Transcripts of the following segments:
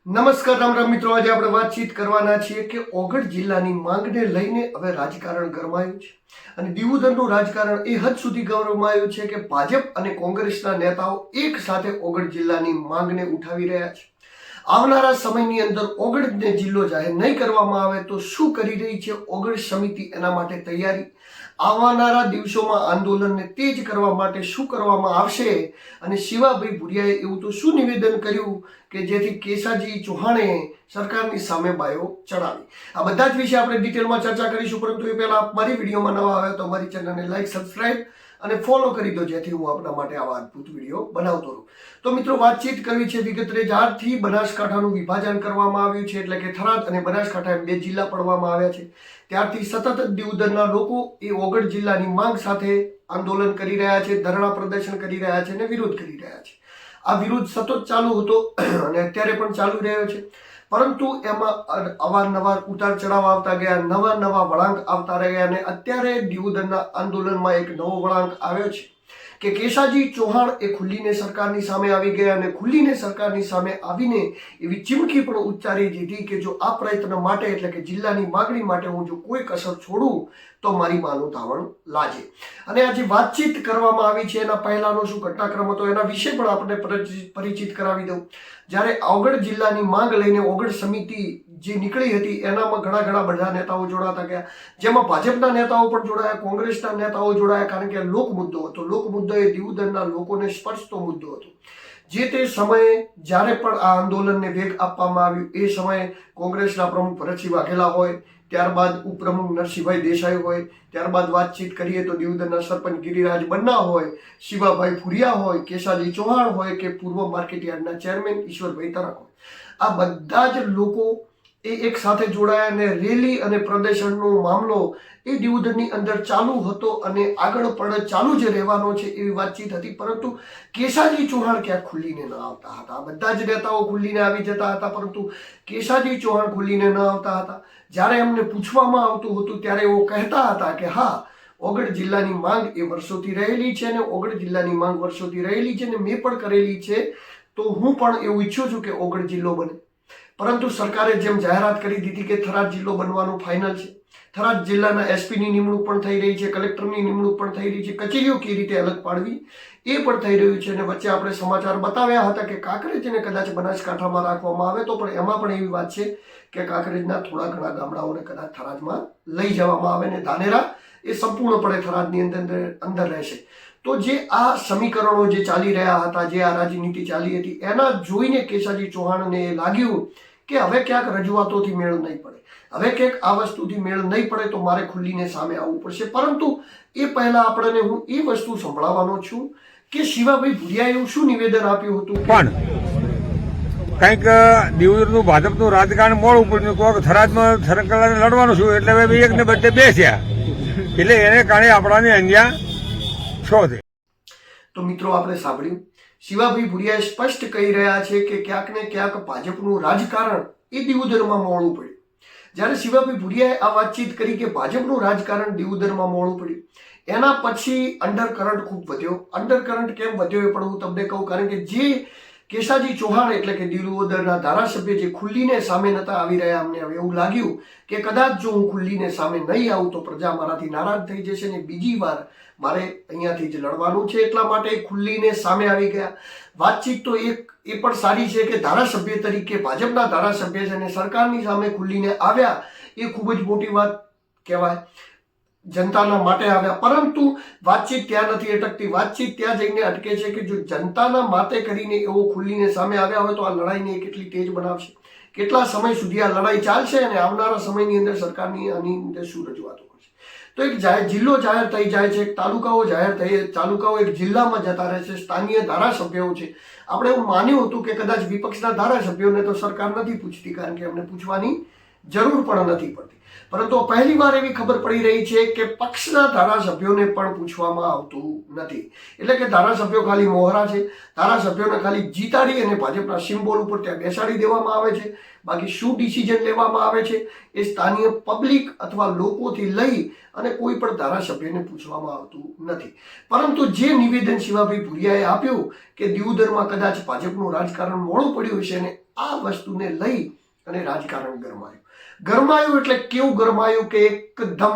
નમસ્કાર રામ રામ મિત્રો, આજે આપણે વાતચીત કરવાના છીએ કે ઓગળ જિલ્લાની માંગને લઈને હવે રાજકારણ ગરમાયું છે અને દીવદરનું રાજકારણ એ હદ સુધી ગરમાયું છે કે ભાજપ અને કોંગ્રેસના નેતાઓ એક સાથે ઓગળ જિલ્લાની માંગને ઉઠાવી રહ્યા છે। આવનારા સમયની અંદર ઓગળને જિલ્લો જાહેર નહીં કરવામાં આવે તો શું કરી રહી છે ઓગળ સમિતિ, એના માટે તૈયારી, આવનારા દિવસોમાં આંદોલનને તેજ કરવા માટે શું કરવામાં આવશે અને શિવાભાઈ ભુરિયાએ એવું તો શું નિવેદન કર્યું કે જેથી કેશાજી ચૌહાણે સરકારની સામે બાયો ચડાવી। આ બધા જ વિશે આપણે ડિટેલમાં ચર્ચા કરીશું, પરંતુ એ પહેલા મારી વિડીયોમાં નવા આવ્યા તો મારી ચેનલને લાઈક, સબસ્ક્રાઇબ અને ફોલો કરી દો, જેથી હું આપણા માટે આવા અદ્ભુત વિડીયો બનાવતો રહું। તો મિત્રો, વાતચીત કરવી છે વિગતરે। જ્યારથી બનાસકાંઠાનું વિભાજન કરવામાં આવ્યું છે, એટલે કે થરાદ અને બનાસકાંઠા એમ બે જિલ્લા પડવામાં આવ્યા છે, ત્યારથી સતત દીવદરના લોકો એ ઓગળ જિલ્લાની માંગ સાથે આંદોલન કરી રહ્યા છે, ધરણા પ્રદર્શન કરી રહ્યા છે અને વિરોધ કરી રહ્યા છે। આ વિરોધ સતત ચાલુ હતો અને અત્યારે પણ ચાલુ રહ્યો છે, પરંતુ એમાં અવારનવાર ઉતાર ચઢાવ આવતા ગયા, નવા વળાંક આવતા રહ્યા અને અત્યારે દીવદરના આંદોલનમાં એક નવો વળાંક આવ્યો છે કે કેશાજી ચૌહાણ એ ખુલ્લીને સરકારની સામે આવી ગયા અને ખુલ્લીને સરકારની સામે આવીને એવી ચીમકી પણ ઉચ્ચારી દીધી કે જો આ પ્રયત્ન માટે, એટલે કે જિલ્લાની માગણી માટે હું જો કોઈ કસર છોડું તો મારી માનું ધાવણ લાજે। અને આ જે વાતચીત કરવામાં આવી છે એના પહેલાનો શું ઘટનાક્રમ હતો એના વિશે પણ આપણે પરિચિત કરાવી દઉં। જ્યારે ઓગળ જિલ્લાની માંગ લઈને ઓગળ સમિતિ જે નીકળી હતી એનામાં ઘણા બધા નેતાઓ જોડાતા ગયા, જેમાં ભાજપના નેતાઓ પણ જોડાયા, કોંગ્રેસના નેતાઓ જોડાયા, કારણ કે લોક મુદ્દો હતો। લોક મુદ્દો એ દીવદરના લોકોને સ્પર્શતો મુદ્દો હતો। જે તે સમયે જ્યારે પણ આ આંદોલનને વેગ આપવામાં આવ્યું એ સમયે કોંગ્રેસના પ્રમુખ ભરતસિંહ વાઘેલા હોય, ત્યારબાદ ઉપપ્રમુખ નરસિંહભાઈ દેસાઈ હોય, ત્યારબાદ વાતચીત કરીએ તો દીવદરના સરપંચ ગિરિરાજ બન્ના હોય, શિવાભાઈ ભુરિયા હોય, કેશાજી ચૌહાણ હોય કે પૂર્વ માર્કેટયાર્ડના ચેરમેન ઈશ્વરભાઈ તરક હોય, આ બધા જ લોકો એ એક સાથે જોડાયા અને રેલી અને પ્રદર્શનનો મામલો એ દીવદરની અંદર ચાલુ હતો અને આગળ પણ ચાલુ જ રહેવાનો છે એવી વાતચીત હતી। પરંતુ કેશાજી ચૌહાણ ક્યાંક ખુલ્લીને ન આવતા હતા। બધા જ નેતાઓ ખુલ્લીને આવી જતા હતા, પરંતુ કેશાજી ચૌહાણ ખુલ્લીને ન આવતા હતા। જ્યારે એમને પૂછવામાં આવતું હતું ત્યારે એઓ કહેતા હતા કે હા, ઓગળ જિલ્લાની માંગ એ વર્ષોથી રહેલી છે અને ઓગળ જિલ્લાની માંગ વર્ષોથી રહેલી છે અને મેં પણ કરેલી છે, તો હું પણ એવું ઈચ્છું છું કે ઓગળ જિલ્લો બને। પરંતુ સરકારે જેમ જાહેરાત કરી દીધી કે થરાદ જિલ્લો બનવાનું ફાઇનલ છે, થરાદ જિલ્લાના એસપીની નિમણૂક પણ થઈ રહી છે, કલેક્ટરની નિમણૂક પણ થઈ રહી છે, કચેરીઓ કઈ રીતે અલગ પાડવી એ પણ થઈ રહ્યું છે। અને વચ્ચે આપણે સમાચાર બતાવ્યા હતા કે કાંકરેજને કદાચ બનાસકાંઠામાં રાખવામાં આવે તો પણ એમાં પણ એવી વાત છે કે કાંકરેજના થોડા ઘણા ગામડાઓને કદાચ થરાદમાં લઈ જવામાં આવે ને ધાનેરા એ સંપૂર્ણપણે થરાદની અંદર રહેશે। તો જે આ સમીકરણો જે ચાલી રહ્યા હતા, જે આ રાજનીતિ ચાલી હતી, એના જોઈને કેશાજી ચૌહાણને લાગ્યું કે હવે ક્યાંક રજૂઆતોથી મેળ નહીં પડે, હવે ક્યાંક આ વસ્તુથી મેળ નહીં પડે તો મારે ખુલ્લીને સામે આવવું પડશે। પરંતુ એ પહેલા આપણને હું એ વસ્તુ સંભળાવવાનો છું કે શિવાભાઈ ભુરિયાએ એવું શું નિવેદન આપ્યું હતું। પણ કંઈક દીવદરનું ભાજપનું રાજકારણ મોડું પડ્યું, કોઈક થરાદમાં સરકારને લડવાનું છું એટલે હવે એક ને બધે બે થયા, એટલે એને કારણે આપણાને અહીંયા છો છે। તો મિત્રો, આપણે સાંભળ્યું શિવાભાઈ ભુરિયા સ્પષ્ટ કહી રહ્યા છે કે ક્યાંક ને ક્યાંક ભાજપનું રાજકારણ એ દીવદરમાં મોડું પડ્યું। જ્યારે શિવાભાઈ ભુરિયાએ આ વાતચીત કરી કે ભાજપનું રાજકારણ દીવદરમાં મોડું પડ્યું, એના પછી અંડરકરન્ટ ખૂબ વધ્યો। અંડરકરન્ટ કેમ વધ્યો એ પણ હું તમને કહું, કારણ કે જે કેશાજી ચૌહાણ એટલે કે દીવદરના ધારાસભ્ય જે ખુલ્લીને સામે નતા આવી રહ્યા, અમને હવે એવું લાગ્યું કે કદાચ જો હું ખુલ્લીને સામે નહીં આવું તો પ્રજા મારાથી નારાજ થઈ જશે ને બીજી વાર મારે અહીંયાથી જ લડવાનું છે, એટલા માટે ખુલ્લીને સામે આવી ગયા। વાતચીત તો એ પણ સારી છે કે ધારાસભ્ય તરીકે ભાજપના ધારાસભ્ય છે અને સરકારની સામે ખુલ્લીને આવ્યા, એ ખૂબ જ મોટી વાત કહેવાય, જનતાના માટે આવ્યા। પરંતુ વાતચીત ત્યાં નથી અટકતી, વાતચીત ત્યાં જઈને અટકે છે કે જો જનતાના માટે કરીને એવો ખુલ્લીને સામે આવ્યા હોય તો આ લડાઈને કેટલી તેજ બનાવશે, કેટલા સમય સુધી આ લડાઈ ચાલશે અને આવનારા સમયની અંદર સરકારની આની અંદર શું રજૂઆતો કરશે। તો એક જિલ્લો જાહેર થઈ જાય છે, એક તાલુકાઓ એક જિલ્લામાં જતા રહે છે, સ્થાનીય ધારાસભ્યો છે। આપણે એવું માન્યું હતું કે કદાચ વિપક્ષના ધારાસભ્યોને તો સરકાર નથી પૂછતી, કારણ કે એમને પૂછવાની જરૂર પણ નથી પડતી, પરંતુ પહેલી વાર એવી ખબર પડી રહી છે કે પક્ષના ધારાસભ્યોને પણ પૂછવામાં આવતું નથી। એટલે કે ધારાસભ્યો ખાલી મોહરા છે, ધારાસભ્યોને ખાલી જીતાડી અને ભાજપના સિમ્બોલ ઉપર ત્યાં બેસાડી દેવામાં આવે છે, બાકી શું ડિસિઝન લેવામાં આવે છે એ સ્થાનિય પબ્લિક અથવા લોકોથી લઈ અને કોઈ પણ ધારાસભ્યને પૂછવામાં આવતું નથી। પરંતુ જે નિવેદન શિવાભાઈ ભુરિયાએ આપ્યું કે દીવદરમાં કદાચ ભાજપનું રાજકારણ મોડું પડ્યું છે અને આ વસ્તુને લઈ અને રાજકારણ ગરમાયું એટલે કેવું ગરમાયું કે એકદમ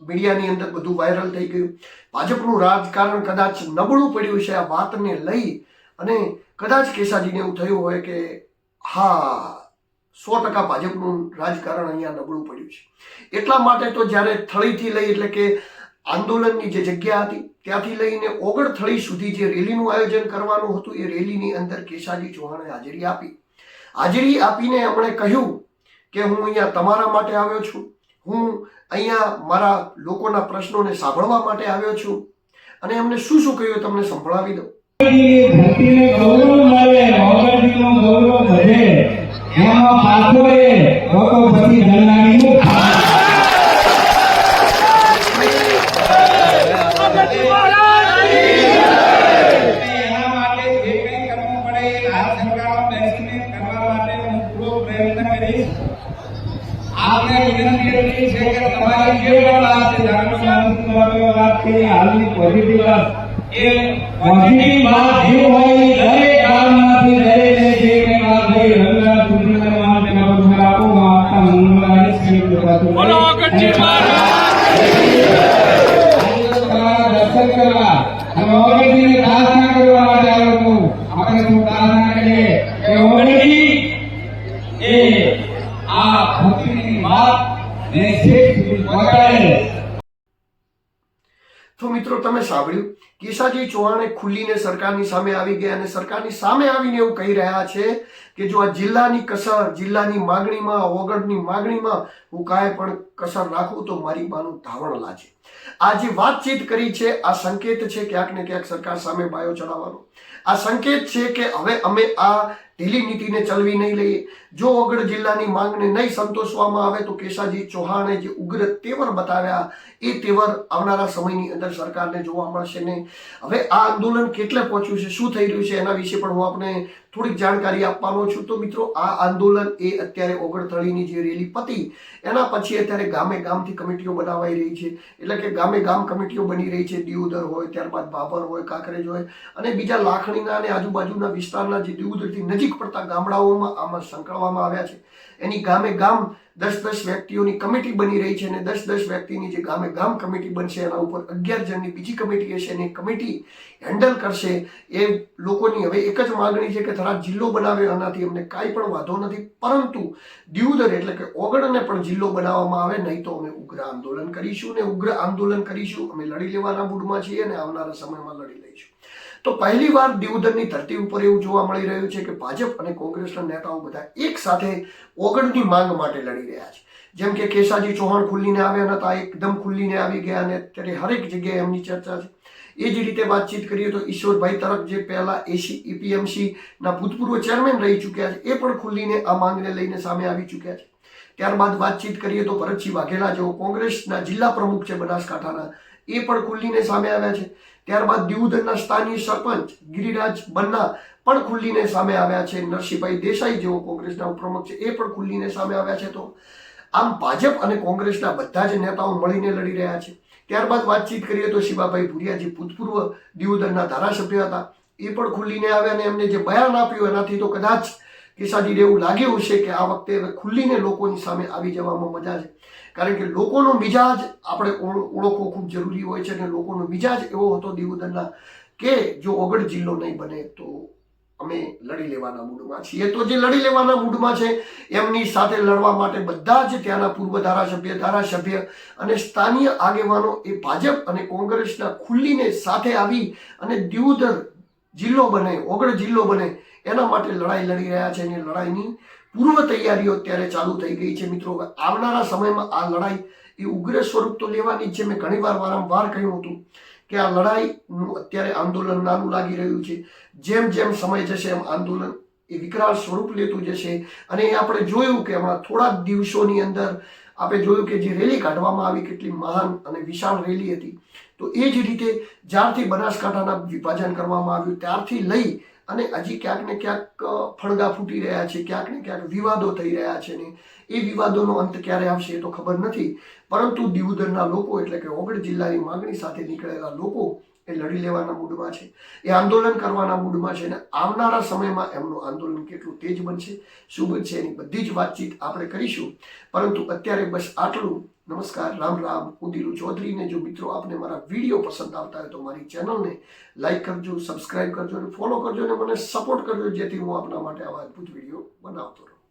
મીડિયાની અંદર બધું વાયરલ થઈ ગયું. ભાજપનું રાજકારણ કદાચ નબળું પડ્યું છે આ વાતને લઈ અને કદાચ કેસાજીને એવું થયું હોય કે હા 100% ભાજપનું રાજકારણ અહીંયા નબળું પડ્યું છે. એટલા માટે તો જ્યારે થળીથી લઈ એટલે કે આંદોલનની જે જગ્યા હતી ત્યાંથી લઈને ઓગળ થળી સુધી જે રેલીનું આયોજન કરવાનું હતું એ રેલીની અંદર કેસાજી ચૌહાણે હાજરી આપી. હાજરી આપીને એમણે કહ્યું કે હું અહીંયા તમારા માટે આવ્યો છું, હું અહીંયા મારા લોકોના પ્રશ્નોને સાંભળવા માટે આવ્યો છું. અને એમને શું શું કહ્યું તમને સંભળાવી દઉં. ધરતીને ગૌરવ મળે, મોગલજીનું ગૌરવ વધે, એમાં પાછો એ લોકો પછી જલનાણીનું એના માટે જે કંઈ કરવું પડે એ આ સરકારમાં બેસીને કરવા માટે હું પૂરો પ્રયત્ન કરીશ. આપણે વિનંતી એટલી છે કે તમારી જે પણ વાત છે, જાગૃત વાત કરી, હાલની પોઝિટિવ વાત, એ પોઝિટિવ વાત જે હોય એ દરેક ગામમાંથી દરેકને જે કંઈ વાત હોય રંગલા સુધીને વાત તેના પર આપો. આપતા મંગળવારે શ્રી બોલો ગણજી દર્શન કરવા અને ઓગણજીને પ્રાર્થના કરવા માટે આવ્યો છું. આપણે શું પ્રાર્થના કરીએ કે ઓગણજી એ આ ભક્તિની વાત ને શેષ સુધી પહોંચાડે. તો મિત્રો તમે સાંભળ્યું, કેસાજી ચૌહાણે ખુલ્લીને સરકારની સામે આવી ગયા અને સરકારની સામે આવીને એવું કહી રહ્યા છે કે જો આ જિલ્લાની કસર, જિલ્લાની માગણીમાં, ઓગળની માગણીમાં હું કાંઈ પણ કસર રાખું તો મારી માનું ધાવણ લાજે. આ જે વાતચીત કરી છે આ સંકેત છે ક્યાંક ને ક્યાંક સરકાર સામે બાયો ચડાવવાનો. આ સંકેત છે કે હવે અમે આ ઢીલી નીતિને ચલવી નહીં લઈએ. જો ઓગળ જિલ્લાની માંગને નહીં સંતોષવામાં આવે તો કેસાજી ચૌહાણે જે ઉગ્ર તેવર બતાવ્યા એ તેવર આવનારા સમયની અંદર સરકારને જોવા મળશે ને. હવે આ આંદોલન કેટલે પહોંચ્યું છે, શું થઈ રહ્યું છે એના વિશે પણ હું આપને થોડીક જાણકારી આપવાનો છું. તો મિત્રો આ આંદોલન એ અત્યારે ઓગળથળીની જે રેલી પતી એના પછી અત્યારે ગામે ગામથી કમિટીઓ બનાવાઈ રહી છે. એટલે કે ગામે ગામ કમિટીઓ બની રહી છે. દિયોદર હોય, ત્યારબાદ ભાભર હોય, કાંકરેજ હોય અને બીજા લાખણીના અને આજુબાજુના વિસ્તારના જે દિયોદરથી નજીક પડતા ગામડાઓમાં આમાં સંકળવામાં આવ્યા છે. એની ગામે ગામ 10-10 વ્યક્તિઓની કમિટી બની રહી છે અને 10-10 વ્યક્તિની જે ગામે ગામ કમિટી બનશે એના ઉપર 11 જણની બીજી કમિટી હશે અને કમિટી હેન્ડલ કરશે. એ લોકોની હવે એક જ માગણી છે કે થરાદ જિલ્લો બનાવે, એનાથી અમને કાંઈ પણ વાંધો નથી, પરંતુ દિયોદર એટલે કે ઓગળને પણ જિલ્લો બનાવવામાં આવે, નહીં તો અમે ઉગ્ર આંદોલન કરીશું ને ઉગ્ર આંદોલન કરીશું. અમે લડી લેવાના મૂડમાં છીએ અને આવનારા સમયમાં લડી લઈશું. તો પહેલી વાર દિયોદરની ધરતી ઉપર એવું જોવા મળી રહ્યું છે કે ભાજપ અને કોંગ્રેસના નેતાઓ બધા એક સાથે ઓગળની માંગ માટે લડી રહ્યા છે. જેમ કે કેસાજી ચૌહાણ ખુલ્લીને આવ્યા નતા, એકદમ ખુલ્લીને આવી ગયા અને અત્યારે હરેક જગ્યાએ એમની ચર્ચા છે. એ જ રીતે વાતચીત કરીએ તો ઈશ્વરભાઈ તરફ જે પહેલા એપીએમસી ના ભૂતપૂર્વ ચેરમેન રહી ચૂક્યા છે એ પણ ખુલ્લીને આ માંગને લઈને સામે આવી ચૂક્યા છે. ત્યારબાદ વાતચીત કરીએ તો ભરતસિંહ વાઘેલા જેઓ કોંગ્રેસના જિલ્લા પ્રમુખ છે બનાસકાંઠાના, એ પણ ખુલ્લીને સામે આવ્યા છે. ત્યારબાદ દિયોદરના સ્થાનીય સરપંચ ગિરિરાજ બન્ના પણ ખુલ્લીને સામે આવ્યા છે. નરસિંહભાઈ દેસાઈ જેઓ કોંગ્રેસના ઉપપ્રમુખ છે એ પણ ખુલ્લીને સામે આવ્યા છે. તો આમ ભાજપ અને કોંગ્રેસના બધા જ નેતાઓ મળીને લડી રહ્યા છે. ત્યારબાદ વાતચીત કરીએ તો શિવાભાઈ ભુરિયા જે ભૂતપૂર્વ દિયોદરના ધારાસભ્ય હતા એ પણ ખુલ્લીને આવ્યા અને એમને જે બયાન આપ્યું એનાથી તો કદાચ કેસાજીને એવું લાગ્યું છે કે આ વખતે હવે ખુલ્લીને લોકોની સામે આવી જવામાં મજા છે. કારણ કે લોકોનો મિજાજ આપણે ઓળખવો ખૂબ જરૂરી હોય છે અને લોકોનો મિજાજ એવો હતો દિયોદરના કે જો ઓગળ જિલ્લો નહીં બને તો અમે લડી લેવાના મૂડમાં છીએ. તો જે લડી લેવાના મૂડમાં છે એમની સાથે લડવા માટે બધા જ ત્યાંના પૂર્વ ધારાસભ્ય અને સ્થાનીય આગેવાનો એ ભાજપ અને કોંગ્રેસના ખુલ્લીને સાથે આવી અને દિયોદર જિલ્લો બને, ઓગળ જિલ્લો બને એના માટે લડાઈ લડી રહ્યા છે. અને લડાઈની પૂર્વ તૈયારીઓ અત્યારે ચાલુ થઈ ગઈ છે. મિત્રો આવનારા સમયમાં આ લડાઈ એ ઉગ્ર સ્વરૂપ તો લેવાની જ છે. મેં ઘણીવાર વારંવાર કહ્યું હતું કે આ લડાઈનું અત્યારે આંદોલન નાનું લાગી રહ્યું છે. જેમ જેમ સમય જશે એમ આંદોલન એ વિકરાળ સ્વરૂપ લેતું જશે. અને એ આપણે જોયું કે હમણાં થોડા દિવસોની અંદર આપણે જોયું કે જે રેલી કાઢવામાં આવી કેટલી મહાન અને વિશાળ રેલી હતી. તો એ જ રીતે જ્યારથી બનાસકાંઠાના વિભાજન કરવામાં આવ્યું ત્યારથી લઈ અને હજી ક્યાંક ને ક્યાંક ફણગા ફૂટી રહ્યા છે, ક્યાંક ને ક્યાંક વિવાદો થઈ રહ્યા છે ને એ વિવાદોનો અંત ક્યારે આવશે એ તો ખબર નથી. પરંતુ દિયોદરના લોકો એટલે કે ઓગળ જિલ્લાની માંગણી સાથે નીકળેલા લોકો એ લડી લેવાના મૂડમાં છે, એ આંદોલન કરવાના મૂડમાં છે, અને આવનારા સમયમાં એમનું આંદોલન કેટલું તેજ બનશે, શું બનશે, એની બધી જ વાતચીત આપણે કરીશું. પરંતુ અત્યારે બસ આટલું. નમસ્કાર, રામ રામ. હું દિલુ ચૌધરીને જો મિત્રો આપને મારા વિડીયો પસંદ આવતા હોય તો મારી ચેનલને લાઈક કરજો, સબસ્ક્રાઇબ કરજો અને ફોલો કરજો અને મને સપોર્ટ કરજો, જેથી હું આપના માટે આવા અદ્ભુત વિડીયો બનાવતો રહું.